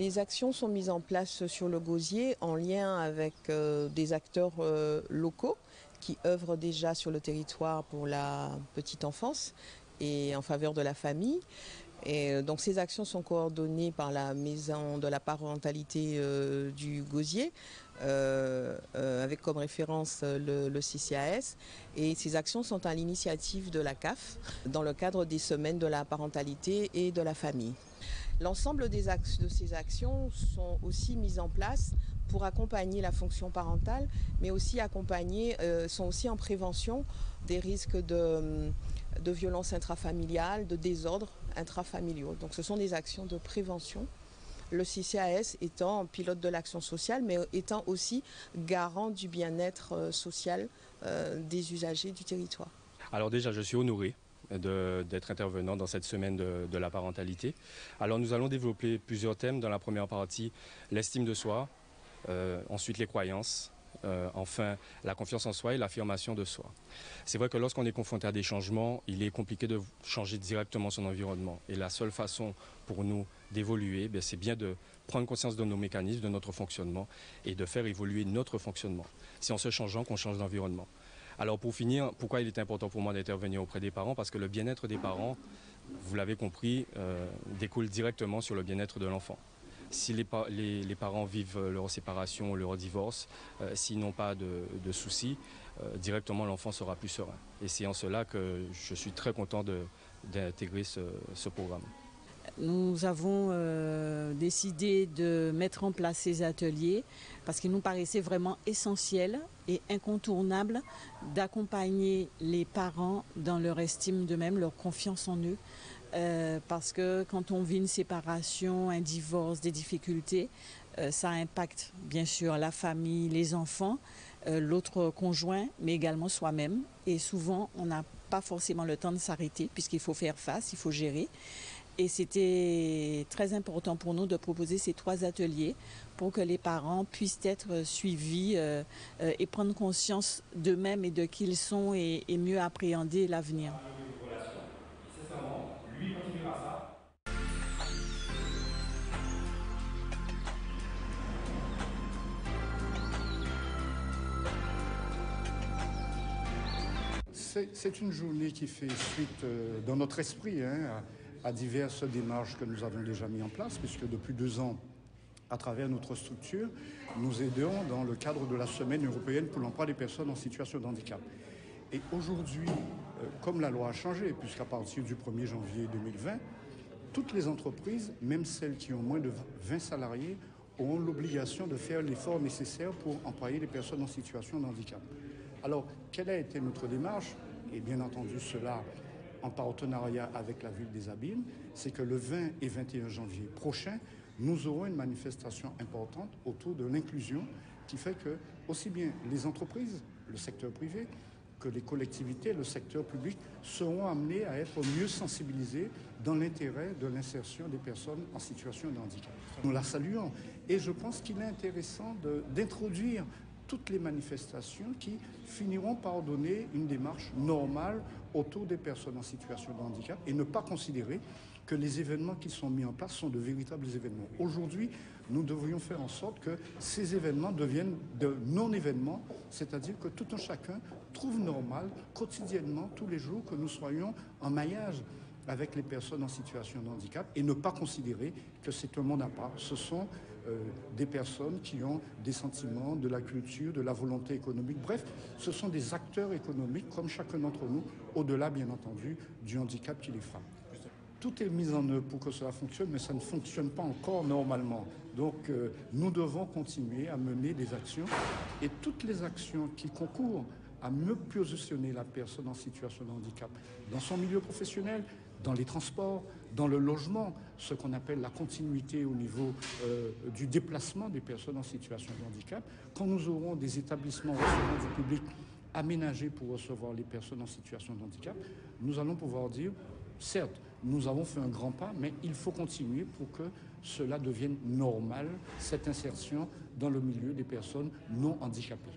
Les actions sont mises en place sur le Gosier en lien avec des acteurs locaux qui œuvrent déjà sur le territoire pour la petite enfance et en faveur de la famille. Et donc ces actions sont coordonnées par la maison de la parentalité du Gosier, avec comme référence le CCAS. Et ces actions sont à l'initiative de la CAF dans le cadre des semaines de la parentalité et de la famille. L'ensemble de ces actions sont aussi mises en place pour accompagner la fonction parentale, mais aussi sont aussi en prévention des risques de violences intrafamiliales, de désordres intrafamiliaux. Donc ce sont des actions de prévention. Le CCAS étant pilote de l'action sociale, mais étant aussi garant du bien-être social des usagers du territoire. Alors déjà, je suis honoré d'être intervenant dans cette semaine de la parentalité. Alors nous allons développer plusieurs thèmes. Dans la première partie, l'estime de soi, ensuite les croyances, enfin la confiance en soi et l'affirmation de soi. C'est vrai que lorsqu'on est confronté à des changements, il est compliqué de changer directement son environnement. Et la seule façon pour nous d'évoluer, c'est bien de prendre conscience de nos mécanismes, de notre fonctionnement et de faire évoluer notre fonctionnement. C'est en se changeant qu'on change d'environnement. Alors pour finir, pourquoi il est important pour moi d'intervenir auprès des parents? Parce que le bien-être des parents, vous l'avez compris, découle directement sur le bien-être de l'enfant. Si les parents vivent leur séparation ou leur divorce, s'ils n'ont pas de soucis, directement l'enfant sera plus serein. Et c'est en cela que je suis très content d'intégrer ce programme. Nous avons décidé de mettre en place ces ateliers parce qu'il nous paraissait vraiment essentiel et incontournable d'accompagner les parents dans leur estime d'eux-mêmes, leur confiance en eux. Parce que quand on vit une séparation, un divorce, des difficultés, ça impacte bien sûr la famille, les enfants, l'autre conjoint, mais également soi-même. Et souvent, on n'a pas forcément le temps de s'arrêter puisqu'il faut faire face, il faut gérer. Et c'était très important pour nous de proposer ces 3 ateliers pour que les parents puissent être suivis et prendre conscience d'eux-mêmes et de qui ils sont et mieux appréhender l'avenir. C'est une journée qui fait suite dans notre esprit à diverses démarches que nous avons déjà mises en place, puisque depuis 2 ans, à travers notre structure, nous aidons dans le cadre de la Semaine européenne pour l'emploi des personnes en situation de handicap. Et aujourd'hui, comme la loi a changé, puisqu'à partir du 1er janvier 2020, toutes les entreprises, même celles qui ont moins de 20 salariés, auront l'obligation de faire l'effort nécessaire pour employer les personnes en situation de handicap. Alors, quelle a été notre démarche? Et bien entendu, cela en partenariat avec la ville des Abîmes, c'est que le 20 et 21 janvier prochain, nous aurons une manifestation importante autour de l'inclusion qui fait que aussi bien les entreprises, le secteur privé, que les collectivités, le secteur public seront amenés à être mieux sensibilisés dans l'intérêt de l'insertion des personnes en situation de handicap. Nous la saluons et je pense qu'il est intéressant d'introduire toutes les manifestations qui finiront par donner une démarche normale autour des personnes en situation de handicap et ne pas considérer que les événements qui sont mis en place sont de véritables événements. Aujourd'hui, nous devrions faire en sorte que ces événements deviennent de non-événements, c'est-à-dire que tout un chacun trouve normal, quotidiennement, tous les jours, que nous soyons en maillage avec les personnes en situation de handicap et ne pas considérer que c'est un monde à part. Ce sont des personnes qui ont des sentiments, de la culture, de la volonté économique. Bref, ce sont des acteurs économiques comme chacun d'entre nous, au-delà bien entendu du handicap qui les frappe. Tout est mis en œuvre pour que cela fonctionne, mais ça ne fonctionne pas encore normalement. Donc nous devons continuer à mener des actions et toutes les actions qui concourent à mieux positionner la personne en situation de handicap dans son milieu professionnel, dans les transports, dans le logement, ce qu'on appelle la continuité au niveau du déplacement des personnes en situation de handicap. Quand nous aurons des établissements recevant du public aménagés pour recevoir les personnes en situation de handicap, nous allons pouvoir dire, certes, nous avons fait un grand pas, mais il faut continuer pour que cela devienne normal, cette insertion dans le milieu des personnes non handicapées.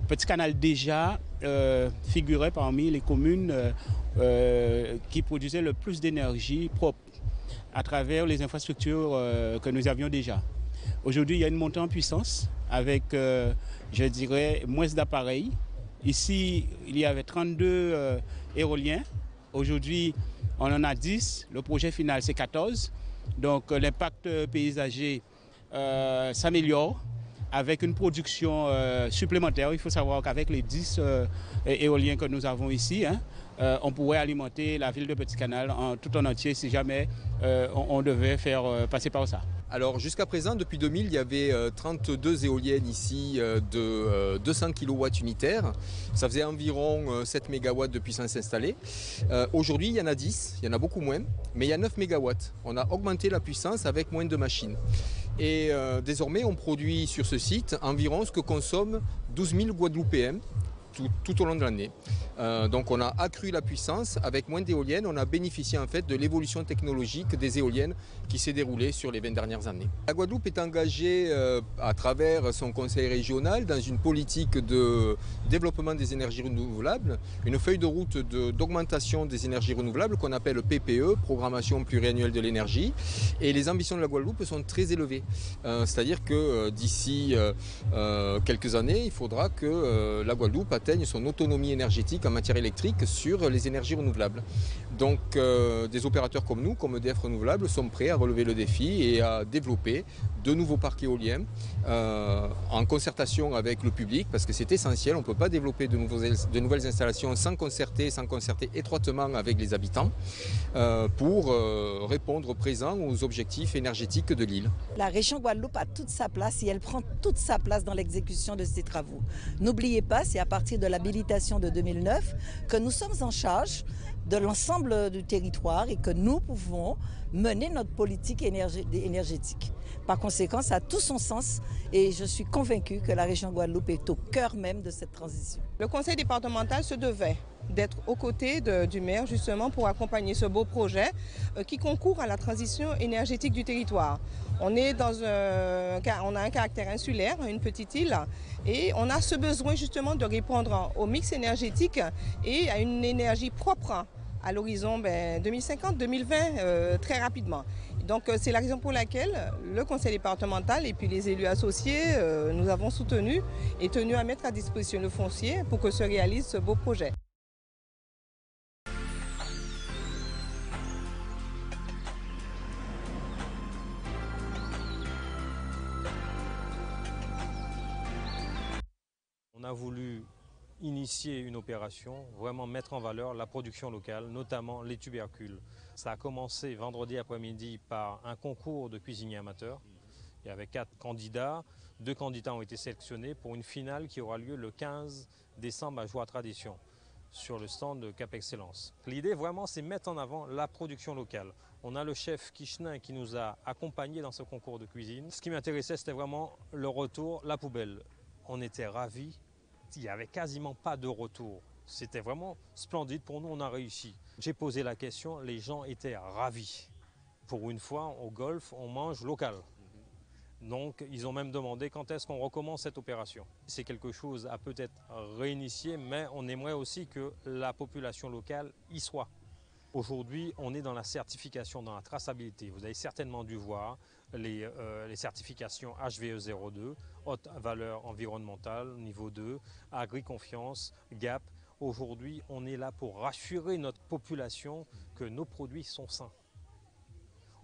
Petit Canal déjà figurait parmi les communes qui produisaient le plus d'énergie propre à travers les infrastructures que nous avions déjà. Aujourd'hui, il y a une montée en puissance avec, je dirais, moins d'appareils. Ici, il y avait 32 éoliens. Aujourd'hui, on en a 10. Le projet final, c'est 14. Donc, l'impact paysager s'améliore avec une production supplémentaire. Il faut savoir qu'avec les 10 éoliens que nous avons ici, on pourrait alimenter la ville de Petit Canal tout en entier si jamais on devait faire passer par ça. Alors jusqu'à présent, depuis 2000, il y avait 32 éoliennes ici de 200 kW unitaires. Ça faisait environ 7 MW de puissance installée. Aujourd'hui, il y en a 10, il y en a beaucoup moins, mais il y a 9 MW. On a augmenté la puissance avec moins de machines. Et désormais, on produit sur ce site environ ce que consomment 12 000 Guadeloupéens tout au long de l'année. Donc on a accru la puissance avec moins d'éoliennes. On a bénéficié en fait de l'évolution technologique des éoliennes qui s'est déroulée sur les 20 dernières années. La Guadeloupe est engagée à travers son conseil régional dans une politique de développement des énergies renouvelables, une feuille de route d'augmentation des énergies renouvelables qu'on appelle PPE, Programmation pluriannuelle de l'énergie. Et les ambitions de la Guadeloupe sont très élevées. C'est-à-dire que d'ici quelques années, il faudra que la Guadeloupe atteigne son autonomie énergétique en matière électrique sur les énergies renouvelables. Donc des opérateurs comme nous, comme EDF Renouvelables, sont prêts à relever le défi et à développer de nouveaux parcs éoliens en concertation avec le public, parce que c'est essentiel. On ne peut pas développer de nouvelles installations sans concerter étroitement avec les habitants pour répondre présent aux objectifs énergétiques de l'île. La région Guadeloupe a toute sa place et elle prend toute sa place dans l'exécution de ces travaux. N'oubliez pas, c'est à partir de l'habilitation de 2009 que nous sommes en charge de l'ensemble du territoire et que nous pouvons mener notre politique énergétique. Par conséquent, ça a tout son sens et je suis convaincue que la région Guadeloupe est au cœur même de cette transition. Le conseil départemental se devait d'être aux côtés du maire justement pour accompagner ce beau projet qui concourt à la transition énergétique du territoire. On a un caractère insulaire, une petite île, et on a ce besoin justement de répondre au mix énergétique et à une énergie propre à l'horizon 2050-2020 très rapidement. Donc c'est la raison pour laquelle le conseil départemental et puis les élus associés nous avons soutenu et tenu à mettre à disposition le foncier pour que se réalise ce beau projet. On a voulu initier une opération, vraiment mettre en valeur la production locale, notamment les tubercules. Ça a commencé vendredi après-midi par un concours de cuisiniers amateurs. Il y avait 4 candidats. 2 candidats ont été sélectionnés pour une finale qui aura lieu le 15 décembre à Joie Tradition, sur le stand de Cap Excellence. L'idée vraiment, c'est mettre en avant la production locale. On a le chef Kichenin qui nous a accompagnés dans ce concours de cuisine. Ce qui m'intéressait, c'était vraiment le retour, la poubelle. On était ravis. Il n'y avait quasiment pas de retour. C'était vraiment splendide. Pour nous, on a réussi. J'ai posé la question, les gens étaient ravis. Pour une fois, au golf, on mange local. Donc, ils ont même demandé quand est-ce qu'on recommence cette opération. C'est quelque chose à peut-être réinitier, mais on aimerait aussi que la population locale y soit. Aujourd'hui, on est dans la certification, dans la traçabilité. Vous avez certainement dû voir les certifications HVE02, haute valeur environnementale, niveau 2, Agri-Confiance, GAP. Aujourd'hui, on est là pour rassurer notre population que nos produits sont sains.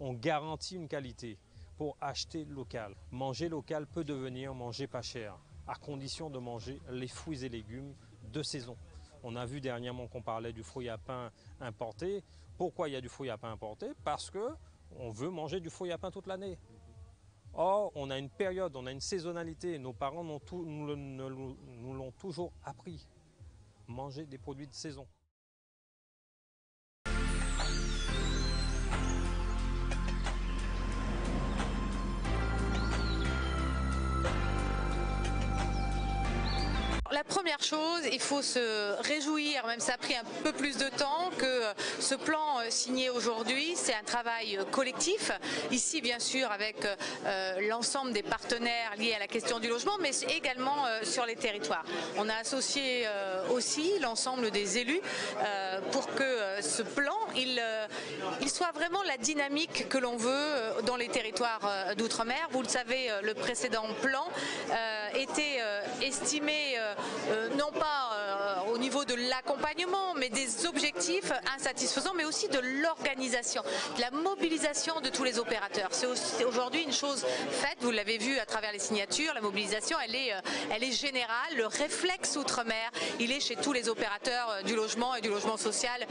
On garantit une qualité pour acheter local. Manger local peut devenir manger pas cher, à condition de manger les fruits et légumes de saison. On a vu dernièrement qu'on parlait du fruit à pain importé. Pourquoi il y a du fruit à pain importé? Parce qu'on veut manger du fruit à pain toute l'année. Or, on a une période, on a une saisonnalité. Nos parents nous l'ont toujours appris. Manger des produits de saison. La première première chose, il faut se réjouir, même ça a pris un peu plus de temps, que ce plan signé aujourd'hui, c'est un travail collectif. Ici, bien sûr, avec l'ensemble des partenaires liés à la question du logement, mais également sur les territoires. On a associé aussi l'ensemble des élus pour que ce plan, il soit vraiment la dynamique que l'on veut dans les territoires d'outre-mer. Vous le savez, le précédent plan était estimé non pas au niveau de l'accompagnement, mais des objectifs insatisfaisants, mais aussi de l'organisation, de la mobilisation de tous les opérateurs. C'est aujourd'hui une chose faite, vous l'avez vu à travers les signatures, la mobilisation, elle est générale. Le réflexe outre-mer, il est chez tous les opérateurs du logement et du logement social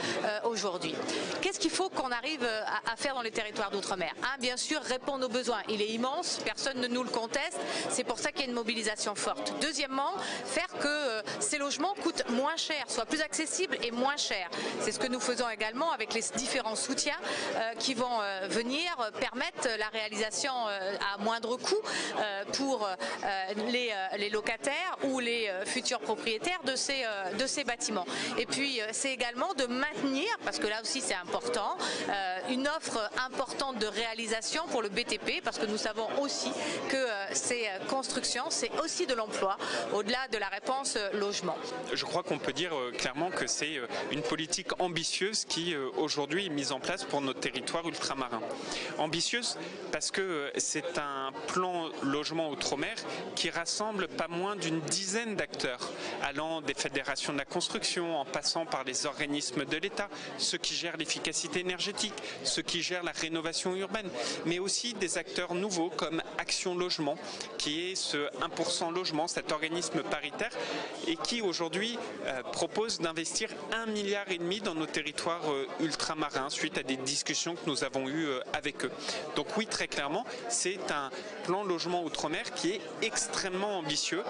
aujourd'hui. Qu'est-ce qu'il faut qu'on arrive à faire dans les territoires d'outre-mer? Bien sûr, répondre aux besoins. Il est immense, personne ne nous le conteste, c'est pour ça qu'il y a une mobilisation forte. Deuxièmement, faire que ces logements coûtent moins cher, soient plus accessibles et moins chers. C'est ce que nous faisons également avec les différents soutiens qui vont venir permettre la réalisation à moindre coût pour les locataires ou les futurs propriétaires de ces bâtiments. Et puis c'est également de maintenir, parce que là aussi c'est important, une offre importante de réalisation pour le BTP, parce que nous savons aussi que ces constructions, c'est aussi de l'emploi, au-delà de la réponse logement. Je crois qu'on peut dire clairement que c'est une politique ambitieuse qui aujourd'hui est mise en place pour notre territoire ultramarin. Ambitieuse parce que c'est un plan logement outre-mer qui rassemble pas moins d'une dizaine d'acteurs, allant des fédérations de la construction, en passant par les organismes de l'État, ceux qui gèrent l'efficacité énergétique, ceux qui gèrent la rénovation urbaine, mais aussi des acteurs nouveaux comme Action Logement, qui est ce 1% logement, cet organisme paritaire, et qui aujourd'hui propose d'investir 1,5 milliard dans nos territoires ultramarins suite à des discussions que nous avons eues avec eux. Donc oui, très clairement, c'est un plan logement outre-mer qui est extrêmement ambitieux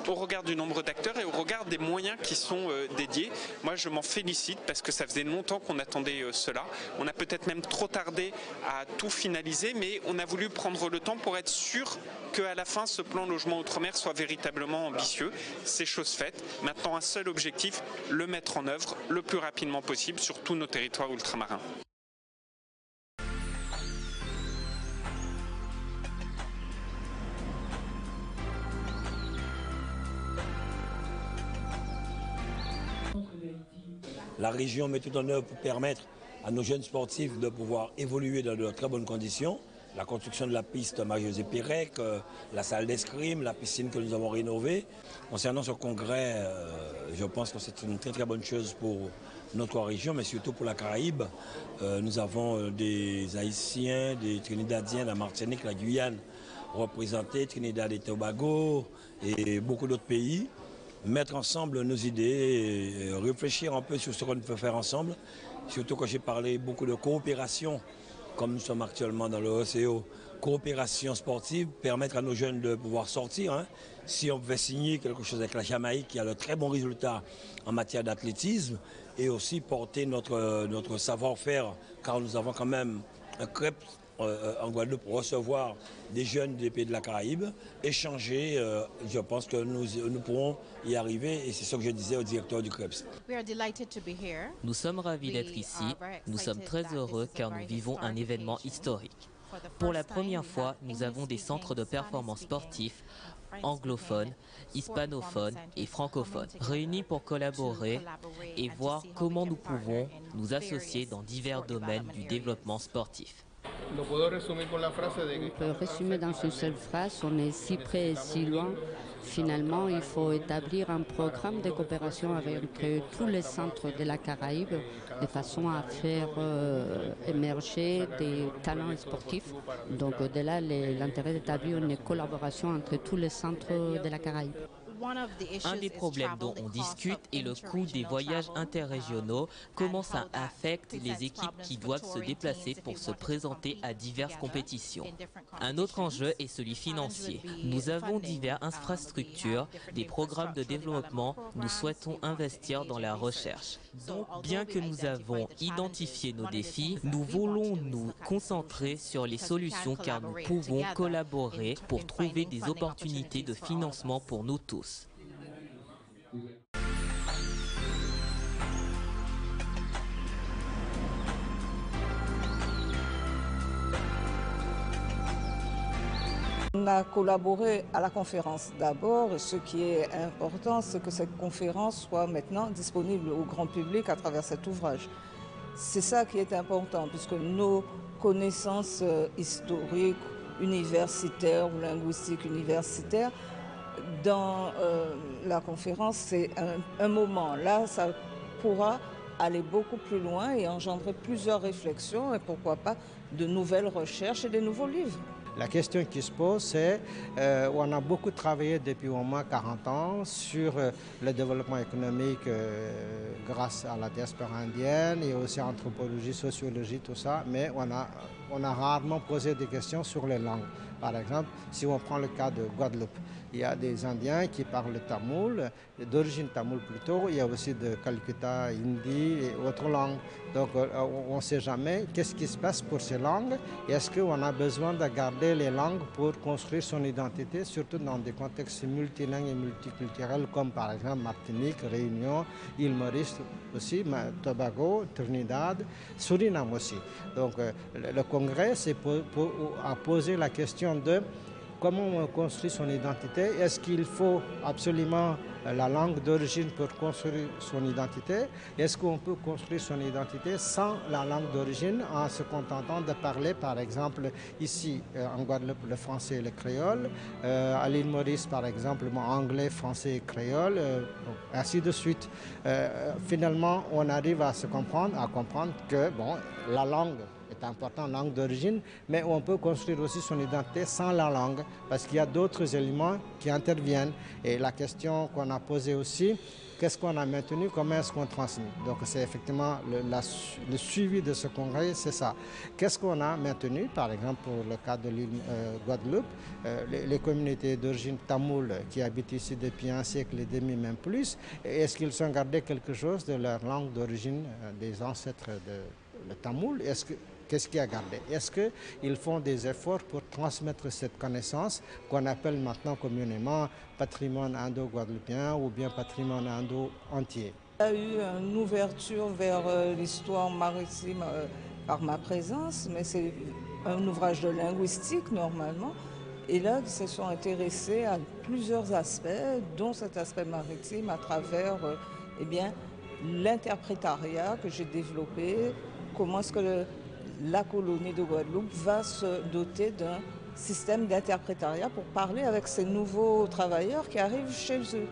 au regard du nombre d'acteurs et au regard des moyens qui sont dédiés. Moi, je m'en félicite parce que ça faisait longtemps qu'on attendait cela. On a peut-être même trop tardé à tout finaliser, mais on a voulu prendre le temps pour être sûr qu'à la fin, ce plan logement outre-mer soit véritablement ambitieux. C'est chose faite. Maintenant, un seul objectif, le mettre en œuvre le plus rapidement possible sur tous nos territoires ultramarins. La région met tout en œuvre pour permettre à nos jeunes sportifs de pouvoir évoluer dans de très bonnes conditions. La construction de la piste Marie-Josée Pérec, la salle d'escrime, la piscine que nous avons rénovée. Concernant ce congrès, je pense que c'est une très très bonne chose pour notre région, mais surtout pour la Caraïbe. Nous avons des Haïtiens, des Trinidadiens, la Martinique, la Guyane représentés, Trinidad et Tobago et beaucoup d'autres pays. Mettre ensemble nos idées, et réfléchir un peu sur ce qu'on peut faire ensemble. Surtout quand j'ai parlé beaucoup de coopération, comme nous sommes actuellement dans le OCO, coopération sportive, permettre à nos jeunes de pouvoir sortir. Si on pouvait signer quelque chose avec la Jamaïque qui a de très bons résultats en matière d'athlétisme et aussi porter notre savoir-faire, car nous avons quand même un CREP en Guadeloupe pour recevoir des jeunes des pays de la Caraïbe, échanger, je pense que nous pourrons y arriver et c'est ce que je disais au directeur du CREPS. Nous sommes ravis d'être ici, nous sommes très heureux car nous vivons un événement historique. Pour la première fois, nous avons des centres de performance sportifs anglophones, hispanophones et francophones, réunis pour collaborer et voir comment nous pouvons nous associer dans divers domaines du développement sportif. On peut résumer dans une seule phrase, on est si près et si loin. Finalement, il faut établir un programme de coopération avec tous les centres de la Caraïbe de façon à faire émerger des talents sportifs. Donc de là, l'intérêt d'établir une collaboration entre tous les centres de la Caraïbe. Un des problèmes dont on discute est le coût des voyages interrégionaux, comment ça affecte les équipes qui doivent se déplacer pour se présenter à diverses compétitions. Un autre enjeu est celui financier. Nous avons diverses infrastructures, des programmes de développement, nous souhaitons investir dans la recherche. Donc, bien que nous avons identifié nos défis, nous voulons nous concentrer sur les solutions car nous pouvons collaborer pour trouver des opportunités de financement pour nous tous. On a collaboré à la conférence d'abord. Ce qui est important, c'est que cette conférence soit maintenant disponible au grand public à travers cet ouvrage. C'est ça qui est important, puisque nos connaissances historiques, universitaires ou linguistiques universitaires, dans la conférence, c'est un moment. Là, ça pourra aller beaucoup plus loin et engendrer plusieurs réflexions et pourquoi pas de nouvelles recherches et de nouveaux livres. La question qui se pose, c'est on a beaucoup travaillé depuis au moins 40 ans sur le développement économique grâce à la diaspora indienne et aussi anthropologie, sociologie, tout ça, mais on a rarement posé des questions sur les langues. Par exemple, si on prend le cas de Guadeloupe, il y a des Indiens qui parlent tamoul, d'origine tamoul plutôt, il y a aussi de Calcutta, hindi et autres langues. Donc on ne sait jamais qu'est-ce qui se passe pour ces langues et est-ce qu'on a besoin de garder les langues pour construire son identité, surtout dans des contextes multilingues et multiculturels comme par exemple Martinique, Réunion, île Maurice aussi, Tobago, Trinidad, Suriname aussi. Donc le Congrès a posé la question de comment on construit son identité. Est-ce qu'il faut absolument la langue d'origine pour construire son identité? Est-ce qu'on peut construire son identité sans la langue d'origine en se contentant de parler, par exemple, ici en Guadeloupe, le français et le créole, à l'île Maurice, par exemple, anglais, français et créole, ainsi de suite. Finalement, on arrive à comprendre que bon, la langue est importante, langue d'origine, mais on peut construire aussi son identité sans la langue, parce qu'il y a d'autres éléments qui interviennent. Et la question qu'on a posée aussi, qu'est-ce qu'on a maintenu, comment est-ce qu'on transmet? Donc c'est effectivement le suivi de ce congrès, c'est ça. Qu'est-ce qu'on a maintenu, par exemple pour le cas de l'île Guadeloupe, les communautés d'origine tamoul qui habitent ici depuis un siècle et demi, même plus, est-ce qu'ils ont gardé quelque chose de leur langue d'origine des ancêtres le tamoul? Qu'est-ce qui a gardé? Est-ce qu'ils font des efforts pour transmettre cette connaissance qu'on appelle maintenant communément patrimoine indo-guadeloupéen ou bien patrimoine indo-entier? Il y a eu une ouverture vers l'histoire maritime par ma présence, mais c'est un ouvrage de linguistique normalement. Et là, ils se sont intéressés à plusieurs aspects, dont cet aspect maritime à travers l'interprétariat que j'ai développé. Comment est-ce que la colonie de Guadeloupe va se doter d'un système d'interprétariat pour parler avec ces nouveaux travailleurs qui arrivent chez eux.